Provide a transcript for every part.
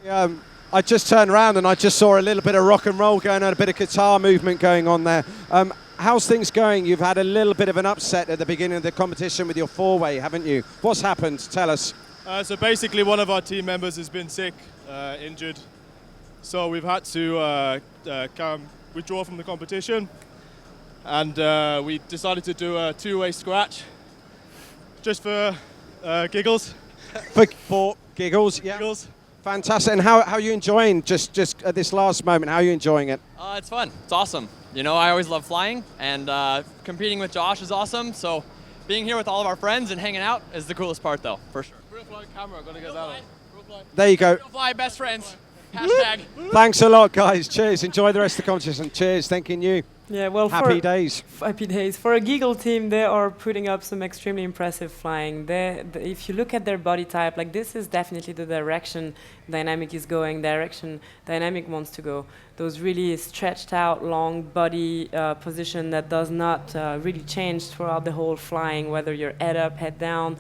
I just turned around and I just saw a little bit of rock and roll going on, a bit of guitar movement going on there. How's things going? You've had a little bit of an upset at the beginning of the competition with your four-way, haven't you? What's happened? Tell us. So basically one of our team members has been sick, injured. So we've had to withdraw from the competition. And we decided to do a two-way scratch, just for giggles. For giggles, yeah. Giggles. Fantastic. And how are you enjoying just at this last moment? How are you enjoying it? It's fun. It's awesome. You know, I always love flying, and competing with Josh is awesome. So being here with all of our friends and hanging out is the coolest part, though, for sure. Real fly camera, gotta get that on. There you go. Real fly, best friends. Hashtag. Thanks a lot, guys. Cheers. Enjoy the rest of the competition. Cheers. Thanking you. Yeah, well, Happy days. Happy days. For a giggle team, they are putting up some extremely impressive flying. If you look at their body type, like this is definitely the direction Dynamic is going, direction Dynamic wants to go. Those really stretched out, long body position that does not really change throughout the whole flying, whether you're head up, head down,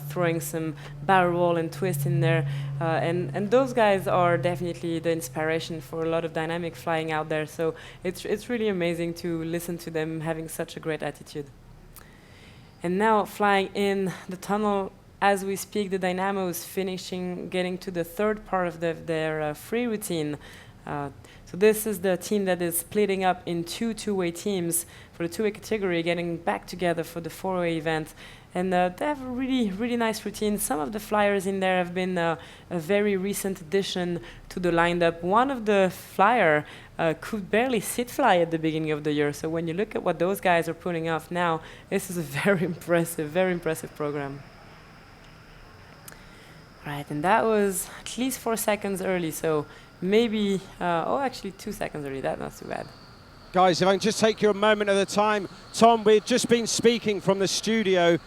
throwing some barrel roll and twist in there. And those guys are definitely the inspiration for a lot of Dynamic flying out there. So it's really amazing to listen to them having such a great attitude. And now flying in the tunnel as we speak, the Dynamos finishing, getting to the third part of their free routine. So this is the team that is splitting up in two-way teams for the two-way category, getting back together for the four-way event. And they have a really nice routine. Some of the flyers in there have been a very recent addition to the lineup. One of the flyer could barely sit fly at the beginning of the year. So when you look at what those guys are putting off now, this is a very impressive program. Right, and that was at least 4 seconds early. So maybe, actually 2 seconds early. That's not too bad. Guys, if I can just take you a moment at a time. Tom, we've just been speaking from the studio.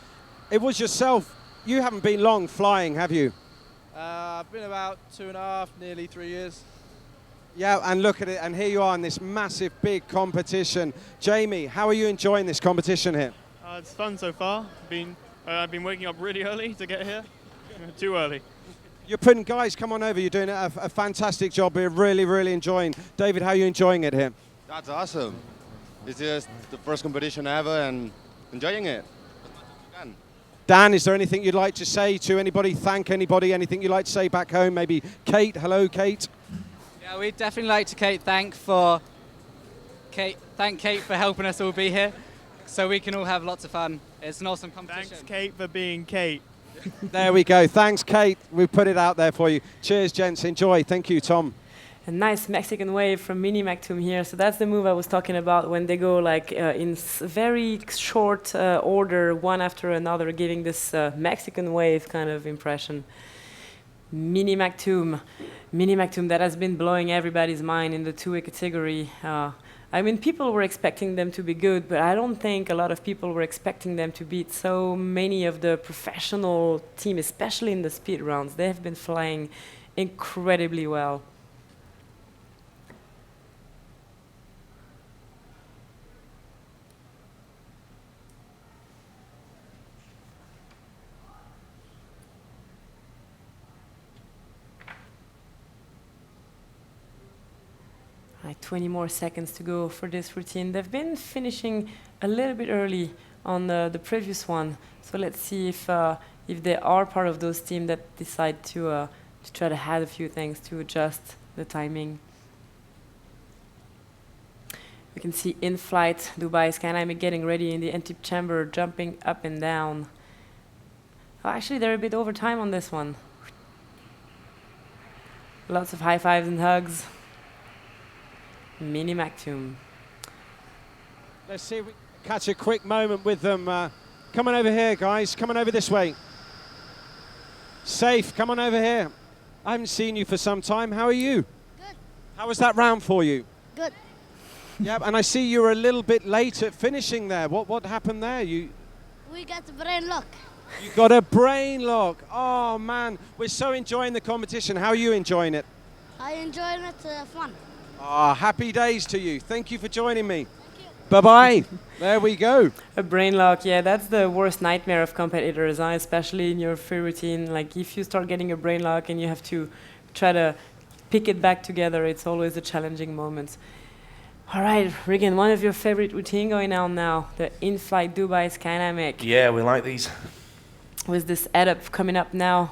It was yourself. You haven't been long flying, have you? I've been about 2.5, nearly 3 years. Yeah, and look at it, and here you are in this massive, big competition. Jamie, how are you enjoying this competition here? It's fun so far. I've been waking up really early to get here. Too early. You're putting, guys, come on over. You're doing a fantastic job. We're really enjoying. David, how are you enjoying it here? That's awesome. It's just the first competition ever and enjoying it. Dan, is there anything you'd like to say to anybody? Thank anybody? Anything you'd like to say back home? Maybe Kate. Hello, Kate. Yeah, we'd definitely like to thank Kate for helping us all be here, so we can all have lots of fun. It's an awesome competition. Thanks, Kate, for being Kate. There we go. Thanks, Kate. We've put it out there for you. Cheers, gents. Enjoy. Thank you, Tom. A nice Mexican wave from Mini Mactum here. So that's the move I was talking about when they go like in very short order, one after another, giving this Mexican wave kind of impression. Mini Mactum that has been blowing everybody's mind in the two-way category. I mean, people were expecting them to be good, but I don't think a lot of people were expecting them to beat so many of the professional team, especially in the speed rounds. They have been flying incredibly well. Like 20 more seconds to go for this routine. They've been finishing a little bit early on the previous one. So let's see if they are part of those teams that decide to try to add a few things to adjust the timing. We can see Inflight Dubai Skydiving getting ready in the empty chamber, jumping up and down. Oh, actually, they're a bit over time on this one. Lots of high fives and hugs. Mini Mactum. Let's see if we catch a quick moment with them. Come on over here, guys. Come on over this way. Safe, come on over here. I haven't seen you for some time. How are you? Good. How was that round for you? Good. Yeah, and I see you were a little bit late at finishing there. What happened there? We got the brain lock. You got a brain lock. Oh, man. We're so enjoying the competition. How are you enjoying it? I enjoyed it. Fun. Ah, happy days to you. Thank you for joining me. Bye-bye. There we go. A brain lock, yeah, that's the worst nightmare of competitors, especially in your free routine. Like if you start getting a brain lock and you have to try to pick it back together. It's always a challenging moment. All right, Regan, one of your favorite routine going on now, the Inflight Dubai Skydynamic. Yeah, we like these. With this add-up coming up now,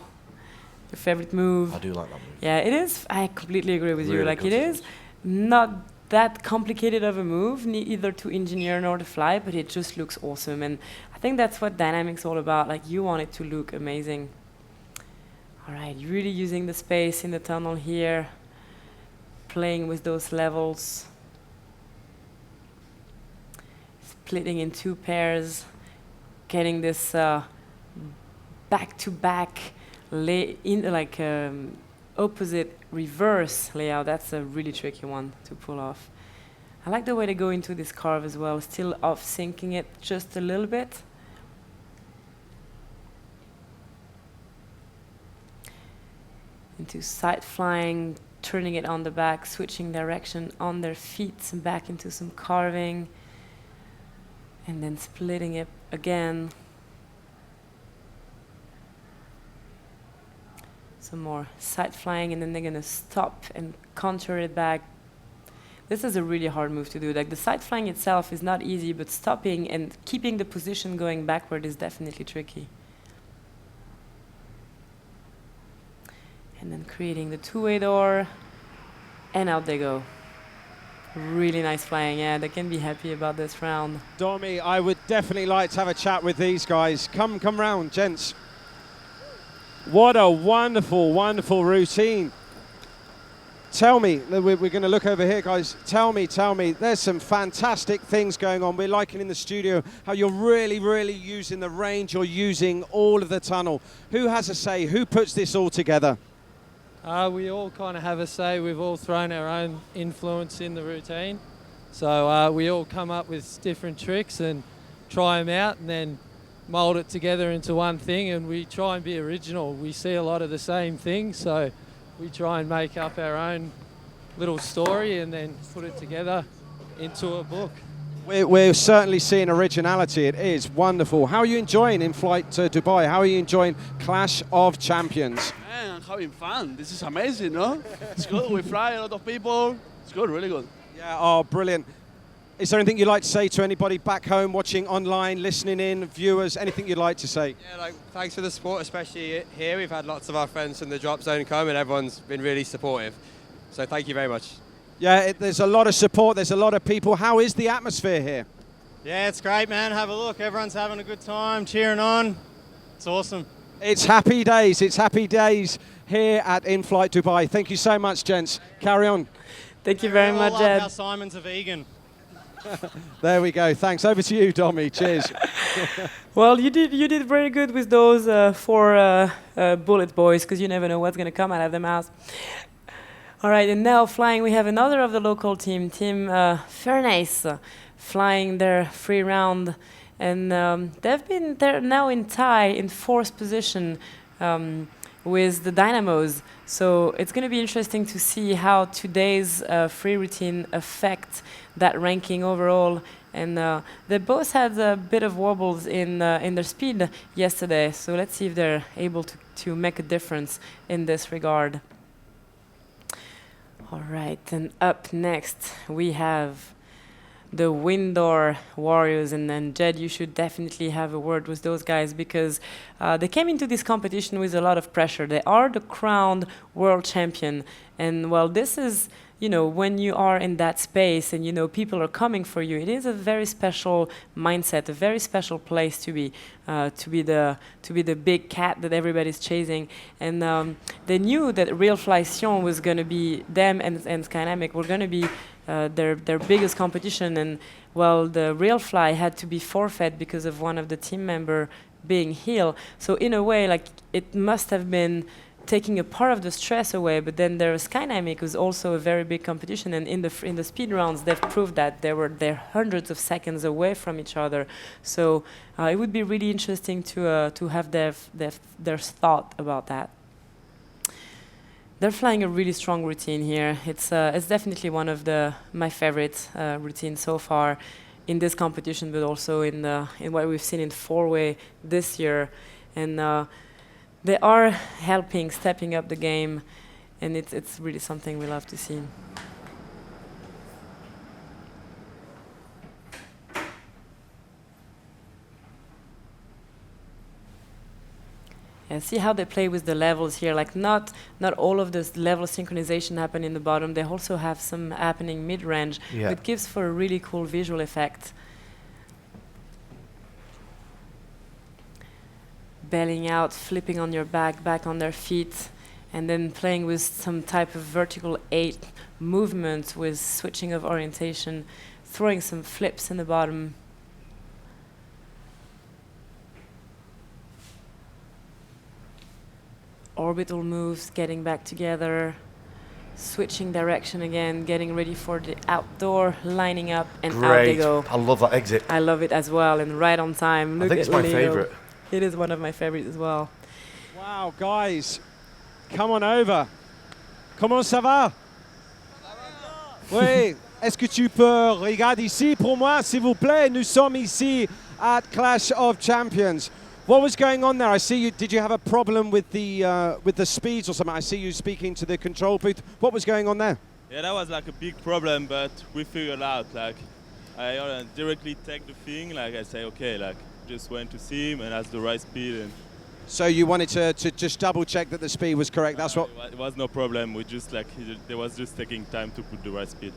your favorite move. I do like that move. Yeah, it is. I completely agree with you. Really Like, it is not that complicated of a move, either to engineer nor to fly, but it just looks awesome. And I think that's what dynamic's all about. Like, you want it to look amazing. All right, really using the space in the tunnel here, playing with those levels, splitting in two pairs, getting this back-to-back opposite reverse layout. That's a really tricky one to pull off. I like the way they go into this carve as well, still off-syncing it just a little bit. Into side flying, turning it on the back, switching direction on their feet, and back into some carving, and then splitting it again. Some more side flying, and then they're gonna stop and contour it back. This is a really hard move to do. Like, the side flying itself is not easy, but stopping and keeping the position going backward is definitely tricky. And then creating the two-way door, and out they go. Really nice flying. Yeah, they can be happy about this round. Domi, I would definitely like to have a chat with these guys. Come round, gents. What a wonderful, wonderful routine. Tell me, we're going to look over here, guys. Tell me, there's some fantastic things going on. We're liking in the studio how you're really, really using the range. You're using all of the tunnel. Who has a say? Who puts this all together? We all kind of have a say. We've all thrown our own influence in the routine. So we all come up with different tricks and try them out, and then mold it together into one thing, and we try and be original. We see a lot of the same things, so we try and make up our own little story and then put it together into a book. We're certainly seeing originality. It is wonderful. How are you enjoying Inflight Dubai? How are you enjoying Clash of Champions? Man, I'm having fun. This is amazing, no? It's good. We fly a lot of people. It's good, really good. Yeah, oh, brilliant. Is there anything you'd like to say to anybody back home, watching online, listening in, viewers, anything you'd like to say? Yeah, like, thanks for the support, especially here. We've had lots of our friends from the drop zone come, and everyone's been really supportive. So thank you very much. Yeah, there's a lot of support. There's a lot of people. How is the atmosphere here? Yeah, it's great, man. Have a look. Everyone's having a good time, cheering on. It's awesome. It's happy days. It's happy days here at Inflight Dubai. Thank you so much, gents. Carry on. Thank you very much, I love Ed. how Simon's a vegan. There we go. Thanks. Over to you, Domi. Cheers. Well, you did very good with those 4 bullet boys, because you never know what's going to come out of their mouths. All right, and now flying, we have another of the local team, Team Furnace, flying their free round, and they're now in tie in 4th position with the Dynamos. So it's going to be interesting to see how today's free routine affects that ranking overall. And they both had a bit of wobbles in their speed yesterday. So let's see if they're able to make a difference in this regard. All right, and up next we have the Windor Warriors, and then Jed, you should definitely have a word with those guys, because they came into this competition with a lot of pressure. They are the crowned world champion, and well, this is, you know, when you are in that space and, you know, people are coming for you, it is a very special mindset, a very special place to be the big cat that everybody's chasing. And they knew that Real Fly Sion was going to be them, and Skydynamic were going to be their biggest competition. And well, the Real Fly had to be forfeit because of one of the team member being healed. So in a way, like, it must have been taking a part of the stress away, but then there was Skydynamic, was also a very big competition, and in the speed rounds they've proved that they're hundreds of seconds away from each other. So it would be really interesting to have their thought about that. They're flying a really strong routine here. It's definitely one of my favorite routines so far in this competition, but also in what we've seen in 4-way this year. And they are stepping up the game, and it's really something we love to see. And see how they play with the levels here. Like not all of this level synchronization happen in the bottom. They also have some happening mid-range, which gives for a really cool visual effect. Bailing out, flipping on your back on their feet, and then playing with some type of vertical 8 movement with switching of orientation, throwing some flips in the bottom. Orbital moves, getting back together, switching direction again, getting ready for the outdoor, lining up, and out they go. I love that exit. I love it as well, and right on time. Look, I think it's my favourite. It is one of my favorites as well. Wow, guys, come on over. Comment ça va? Oui, est-ce que tu peux regarder ici pour moi, s'il vous plaît? Nous sommes ici at Clash of Champions. What was going on there? I see you. Did you have a problem with the speeds or something? I see you speaking to the control booth. What was going on there? Yeah, that was like a big problem, but we figured out. Like, I directly take the thing. Like, I say, okay, like, just went to see him and has the right speed. And so you wanted to just double check that the speed was correct. That's what. It was no problem. We just like there was just taking time to put the right speed.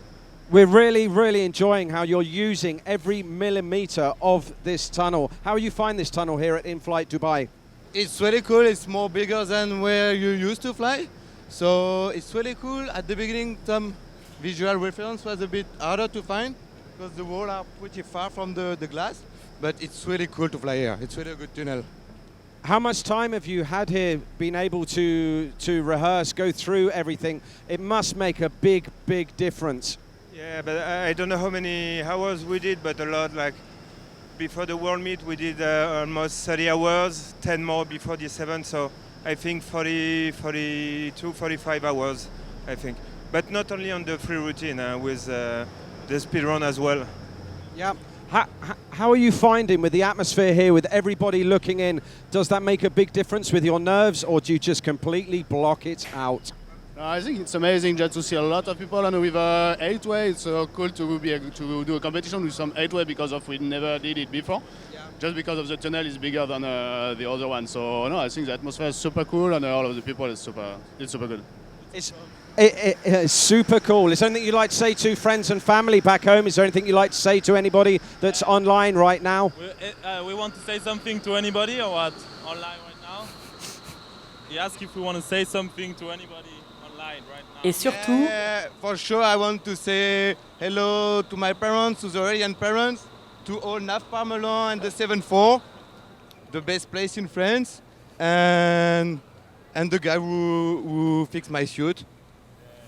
We're really, really enjoying how you're using every millimeter of this tunnel. How you find this tunnel here at Inflight Dubai? It's really cool. It's more bigger than where you used to fly. So it's really cool. At the beginning, some visual reference was a bit harder to find because the walls are pretty far from the glass. But it's really cool to fly here. It's really a good tunnel. How much time have you had here, been able to rehearse, go through everything? It must make a big, big difference. Yeah, but I don't know how many hours we did, but a lot. Like before the World Meet, we did almost 30 hours, 10 more before the 7th. So I think 40, 42, 45 hours, I think. But not only on the free routine, with the speed run as well. Yeah. How are you finding with the atmosphere here, with everybody looking in? Does that make a big difference with your nerves, or do you just completely block it out? I think it's amazing just to see a lot of people, and with 8-way, it's cool to be able to do a competition with some 8-way because we never did it before. Yeah. Just because of the tunnel is bigger than the other one. So no, I think the atmosphere is super cool, and all of the people is super good. It's super cool. Is there anything you'd like to say to friends and family back home? Is there anything you'd like to say to anybody that's online right now? We want to say something to anybody or what? Online right now? He asked if we want to say something to anybody online right now. Et surtout, for sure, I want to say hello to my parents, to the Aurelian parents, to all NAF Parmelan and the 7-4, the best place in France, and the guy who fixed my suit.